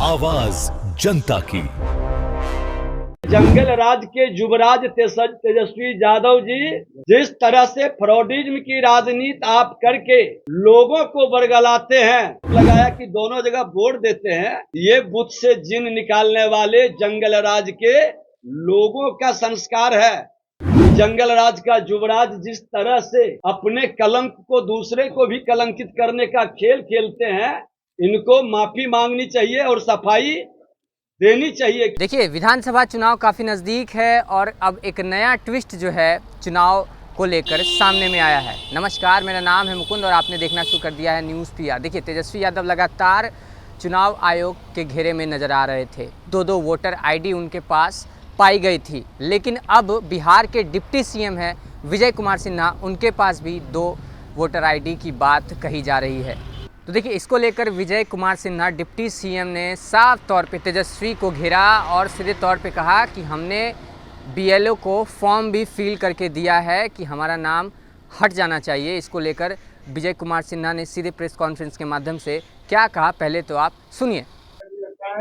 आवाज जनता की। जंगल राज के युवराज तेजस्वी यादव जी जिस तरह से फ्रॉडिज्म की राजनीति आप करके लोगों को बरगलाते हैं, लगाया कि दोनों जगह वोट देते हैं। ये बुत से जिन निकालने वाले जंगल राज के लोगों का संस्कार है। जंगल राज का युवराज जिस तरह से अपने कलंक को दूसरे को भी कलंकित करने का खेल खेलते हैं, इनको माफी मांगनी चाहिए और सफाई देनी चाहिए। देखिए, विधानसभा चुनाव काफ़ी नज़दीक है और अब एक नया ट्विस्ट जो है चुनाव को लेकर सामने में आया है। नमस्कार, मेरा नाम है मुकुंद और आपने देखना शुरू कर दिया है न्यूज़ PR। देखिए, तेजस्वी यादव लगातार चुनाव आयोग के घेरे में नज़र आ रहे थे। दो वोटर ID उनके पास पाई गई थी, लेकिन अब बिहार के डिप्टी CM हैं विजय कुमार सिन्हा, उनके पास भी 2 वोटर ID की बात कही जा रही है। तो देखिए, इसको लेकर विजय कुमार सिन्हा डिप्टी CM ने साफ तौर पे तेजस्वी को घेरा और सीधे तौर पे कहा कि हमने BLO को फॉर्म भी फिल करके दिया है कि हमारा नाम हट जाना चाहिए। इसको लेकर विजय कुमार सिन्हा ने सीधे प्रेस कॉन्फ्रेंस के माध्यम से क्या कहा, पहले तो आप सुनिए।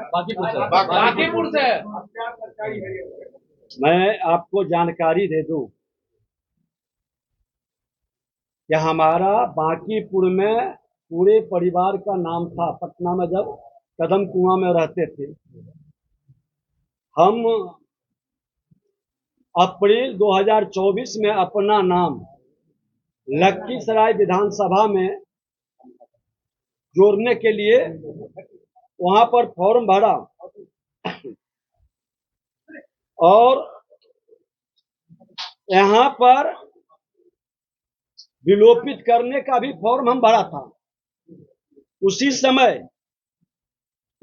बांकीपुर से मैं आपको जानकारी दे दूं कि हमारा बांकीपुर में पूरे परिवार का नाम था। पटना में जब कदम कुआं में रहते थे, हम अप्रैल 2024 में अपना नाम लखीसराय विधानसभा में जोड़ने के लिए वहां पर फॉर्म भरा और यहाँ पर विलोपित करने का भी फॉर्म हम भरा था। उसी समय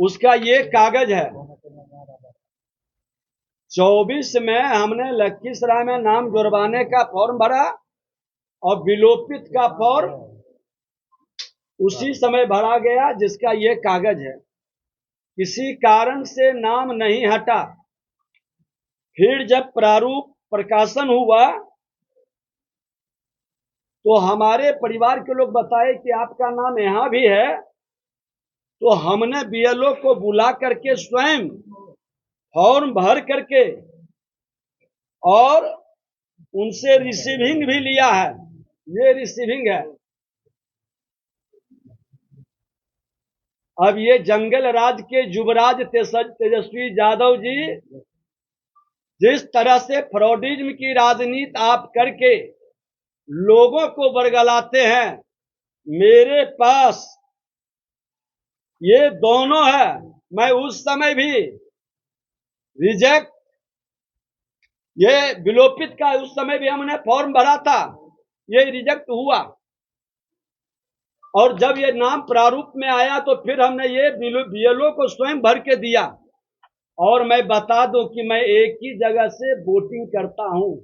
उसका ये कागज है। 24 में हमने लखीसराय में नाम जुड़वाने का फॉर्म भरा और विलोपित का फॉर्म उसी समय भरा गया, जिसका ये कागज है। किसी कारण से नाम नहीं हटा। फिर जब प्रारूप प्रकाशन हुआ तो हमारे परिवार के लोग बताए कि आपका नाम यहाँ भी है। तो हमने BLO को बुला करके स्वयं फॉर्म भर करके और उनसे रिसीविंग भी लिया है। ये रिसीविंग है। अब ये जंगल राज के युवराज तेजस्वी यादव जी जिस तरह से फ्रॉडिज्म की राजनीति आप करके लोगों को बरगलाते हैं, मेरे पास ये दोनों है। मैं उस समय भी रिजेक्ट, ये विलोपित का उस समय भी हमने फॉर्म भरा था, ये रिजेक्ट हुआ। और जब ये नाम प्रारूप में आया तो फिर हमने ये BLO को स्वयं भर के दिया। और मैं बता दूं कि मैं एक ही जगह से वोटिंग करता हूं।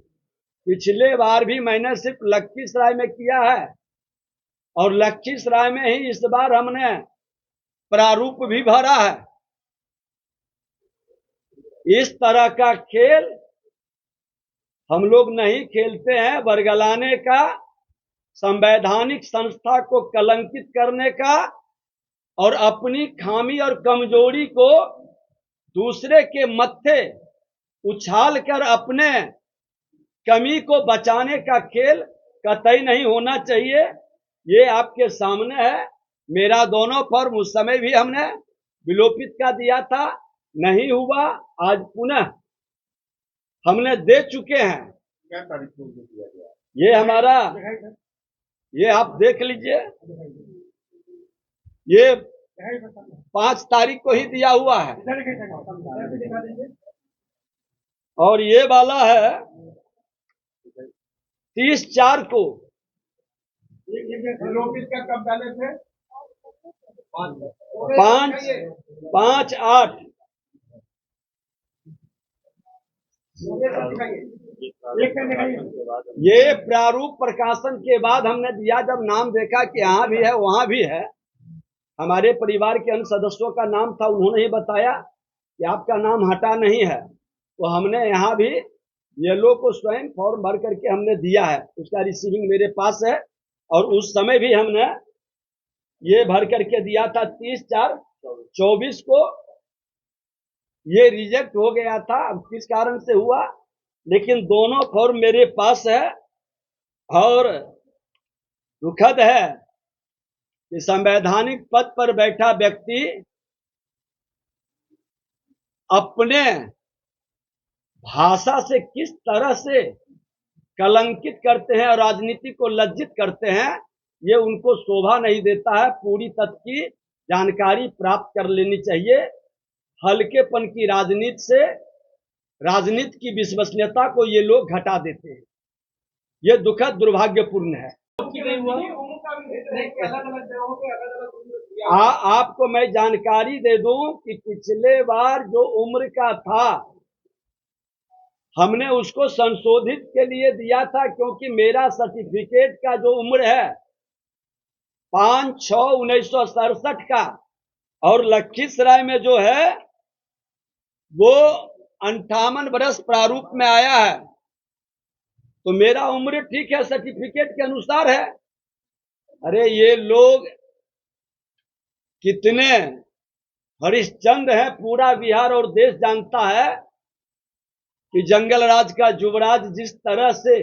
पिछले बार भी मैंने सिर्फ लखीसराय में किया है और लखीसराय में ही इस बार हमने प्रारूप भी भरा है। इस तरह का खेल हम लोग नहीं खेलते हैं। बरगलाने का, संवैधानिक संस्था को कलंकित करने का और अपनी खामी और कमजोरी को दूसरे के मत्थे उछाल कर अपने कमी को बचाने का खेल कतई नहीं होना चाहिए। ये आपके सामने है। मेरा दोनों फॉर्म उस समय भी हमने विलोपित का दिया था, नहीं हुआ। आज पुनः हमने दे चुके हैं। क्या तारीख को दिया गया? ये हमारा, ये आप देख लीजिए, ये 5 तारीख को ही दिया हुआ है। और ये वाला है 30/4 को। विलोपित का कब डाले थे? 5/8। ये प्रारूप प्रकाशन के बाद हमने दिया। जब नाम देखा कि यहाँ भी है वहां भी है, हमारे परिवार के अन्य सदस्यों का नाम था, उन्होंने ही बताया कि आपका नाम हटा नहीं है। तो हमने यहाँ भी BLO को स्वयं फॉर्म भर करके हमने दिया है। उसका रिसीविंग मेरे पास है। और उस समय भी हमने ये भर करके दिया था 30/4/24 को। ये रिजेक्ट हो गया था, अब किस कारण से हुआ, लेकिन दोनों फॉर्म मेरे पास है। और दुखद है कि संवैधानिक पद पर बैठा व्यक्ति अपने भाषा से किस तरह से कलंकित करते हैं और राजनीति को लज्जित करते हैं, ये उनको शोभा नहीं देता है। पूरी तथ्य की जानकारी प्राप्त कर लेनी चाहिए। हल्केपन की राजनीति से राजनीति की विश्वसनीयता को ये लोग घटा देते हैं। ये दुखद दुर्भाग्यपूर्ण है। आपको मैं जानकारी दे दूं कि पिछले बार जो उम्र का था, हमने उसको संशोधित के लिए दिया था, क्योंकि मेरा सर्टिफिकेट का जो उम्र है 5/6/1967 का, और लखीसराय में जो है वो 58 वर्ष प्रारूप में आया है। तो मेरा उम्र ठीक है, सर्टिफिकेट के अनुसार है। अरे ये लोग कितने हरिश्चंद्र हैं, पूरा बिहार और देश जानता है कि जंगल राज का युवराज जिस तरह से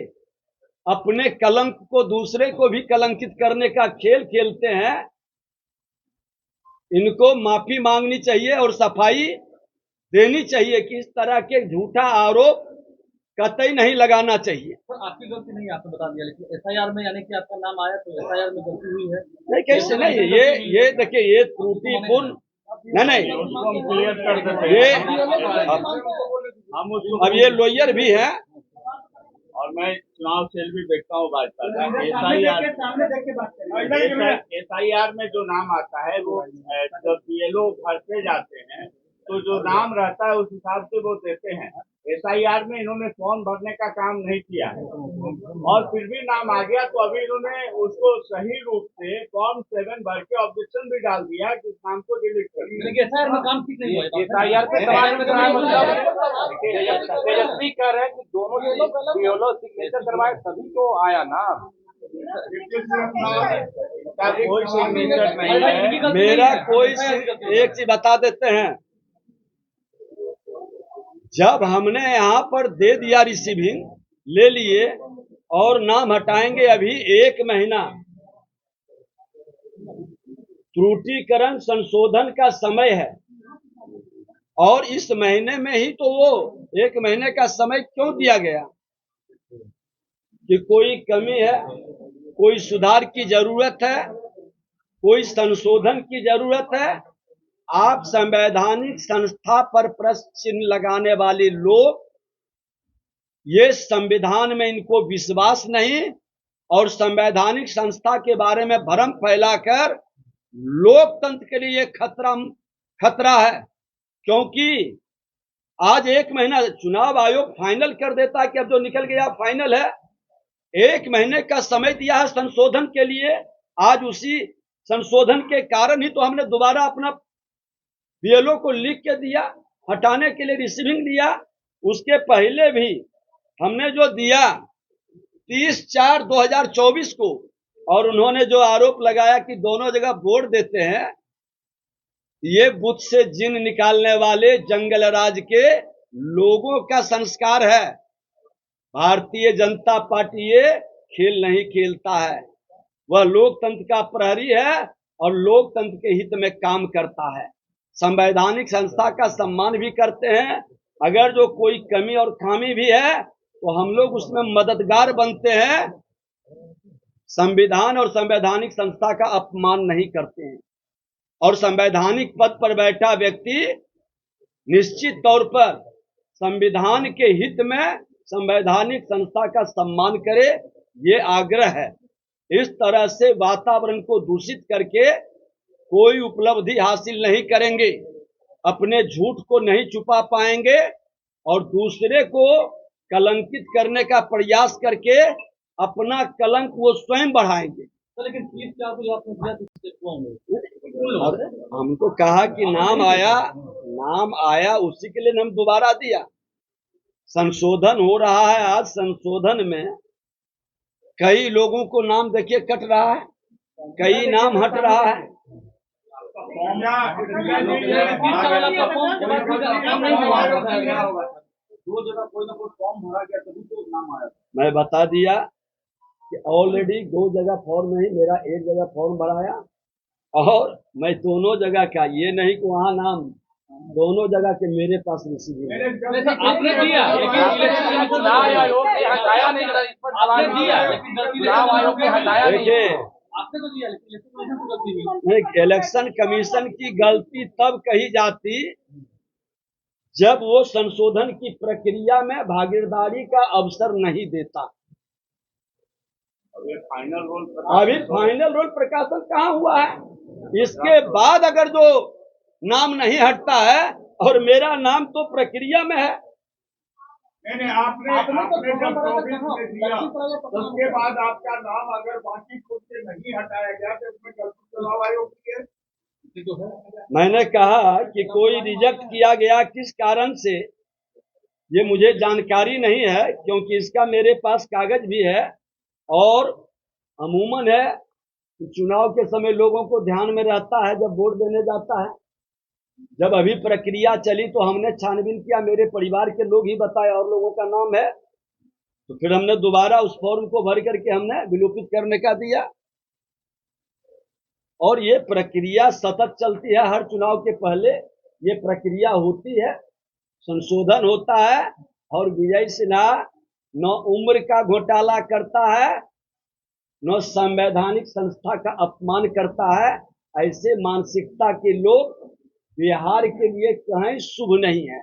अपने कलंक को दूसरे को भी कलंकित करने का खेल खेलते हैं, इनको माफी मांगनी चाहिए और सफाई देनी चाहिए कि इस तरह के झूठा आरोप कतई नहीं लगाना चाहिए। तो आपकी गलती नहीं, आपने बता दिया, लेकिन एफआईआर में यानी कि आपका नाम आया तो एफआईआर में गलती हुई है। नहीं, कैसे नहीं, ये देखिए, ये त्रुटिपूर्ण नहीं, ये अब ये लॉयर भी है और मैं चुनाव सेल भी देखता हूँ भाजपा का। एसआईआर में जो नाम आता है वो जब ये लोग घर पे जाते हैं तो जो नाम रहता है उस हिसाब से वो देते हैं। एसआईआर में इन्होंने फॉर्म भरने का काम नहीं किया है और फिर भी नाम आ गया, तो अभी इन्होंने उसको सही रूप से फॉर्म 7 भर के ऑब्जेक्शन भी डाल दिया कि इस नाम को डिलीट कर दिया। एसआईआर में काम ठीक नहीं हुआ। एसआईआर पे तेजस्वी कह रहे हैं कि दोनों बीएलओ सिग्नेचर करवाए तभी तो आया ना। कोई सिग्नेचर नहीं है मेरा। कोई एक चीज बता देते हैं, जब हमने यहाँ पर दे दिया रिसीविंग, ले लिए और नाम हटाएंगे, अभी 1 महीना त्रुटिकरण संशोधन का समय है, और इस महीने में ही तो वो 1 महीने का समय क्यों दिया गया कि कोई कमी है, कोई सुधार की जरूरत है, कोई संशोधन की जरूरत है। आप संवैधानिक संस्था पर प्रश्न चिन्ह लगाने वाले लोग, ये संविधान में इनको विश्वास नहीं और संवैधानिक संस्था के बारे में भ्रम फैलाकर लोकतंत्र के लिए खतरा है। क्योंकि आज 1 महीना चुनाव आयोग फाइनल कर देता है कि अब जो निकल गया फाइनल है। 1 महीने का समय दिया है संशोधन के लिए। आज उसी संशोधन के कारण ही तो हमने दोबारा अपना बीएलओ को लिख के दिया, हटाने के लिए रिसीविंग दिया। उसके पहले भी हमने जो दिया 30/4/2024 को, और उन्होंने जो आरोप लगाया कि दोनों जगह वोट देते हैं, ये बुत से जिन निकालने वाले जंगल राज के लोगों का संस्कार है। भारतीय जनता पार्टी ये खेल नहीं खेलता है, वह लोकतंत्र का प्रहरी है और लोकतंत्र के हित में काम करता है। संवैधानिक संस्था का सम्मान भी करते हैं। अगर जो कोई कमी और खामी भी है तो हम लोग उसमें मददगार बनते हैं। संविधान और संवैधानिक संस्था का अपमान नहीं करते हैं। और संवैधानिक पद पर बैठा व्यक्ति निश्चित तौर पर संविधान के हित में संवैधानिक संस्था का सम्मान करे, ये आग्रह है। इस तरह से वातावरण को दूषित करके कोई उपलब्धि हासिल नहीं करेंगे, अपने झूठ को नहीं छुपा पाएंगे और दूसरे को कलंकित करने का प्रयास करके अपना कलंक वो स्वयं बढ़ाएंगे। तो लेकिन 30/4 को जो आपने दिया तो उससे क्यों और हमको कहा कि नाम आया उसी के लिए हम दोबारा दिया। संशोधन हो रहा है, आज संशोधन में कई लोगों को नाम देखिए कट रहा है, कई नाम हट रहा है। तीसरा वाला आपका फॉर्म नहीं हुआ होगा। दो जगह कोई ना कोई फॉर्म भरा गया तभी तो नाम आया। मैं बता दिया कि ऑलरेडी 2 जगह फॉर्म नहीं, मेरा 1 जगह फॉर्म भराया और मैं दोनों जगह का, ये नहीं कि वहाँ नाम, दोनों जगह के मेरे पास रिसीव है। आपने दिया लेकिन चुनाव आयोग ने हटाया नहीं, आपने दिया लेकिन चुनाव आयोग ने हटाया नहीं। देखिए, आपने तो दिया लेकिन इलेक्शन कमीशन से गलती हुई। नहीं, इलेक्शन कमीशन की गलती तब कही जाती जब वो संशोधन की प्रक्रिया में भागीदारी का अवसर नहीं देता। अभी फाइनल रोल प्रकाशन कहाँ हुआ है? इसके बाद अगर जो नाम नहीं हटता है, और मेरा नाम तो प्रक्रिया में है। नहीं, आपने जब प्रोविंस में दिया उसके बाद आपका नाम अगर बाकी खुद से नहीं हटाया गया तो उसमें गलती चुनाव आयोग की है। मैंने कहा कि कोई रिजेक्ट किया गया किस कारण से, ये मुझे जानकारी नहीं है, क्योंकि इसका मेरे पास कागज भी है। और अमूमन है कि चुनाव के समय लोगों को ध्यान में रहता है जब वोट देने जाता है। जब अभी प्रक्रिया चली तो हमने छानबीन किया, मेरे परिवार के लोग ही बताए और लोगों का नाम है, तो फिर हमने दोबारा उस फॉर्म को भर करके हमने विलोपित करने का दिया। और ये प्रक्रिया सतत चलती है, हर चुनाव के पहले ये प्रक्रिया होती है, संशोधन होता है। और विजय सिन्हा न उम्र का घोटाला करता है, न संवैधानिक संस्था का अपमान करता है। ऐसे मानसिकता के लोग बिहार के लिए कहीं शुभ नहीं है।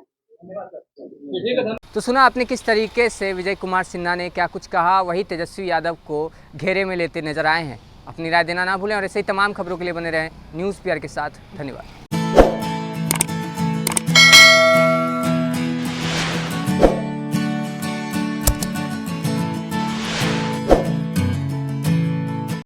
तो सुना आपने किस तरीके से विजय कुमार सिन्हा ने क्या कुछ कहा, वही तेजस्वी यादव को घेरे में लेते नजर आए हैं। अपनी राय देना ना भूलें और ऐसे ही तमाम खबरों के लिए बने रहें न्यूज़ पीआर के साथ। धन्यवाद।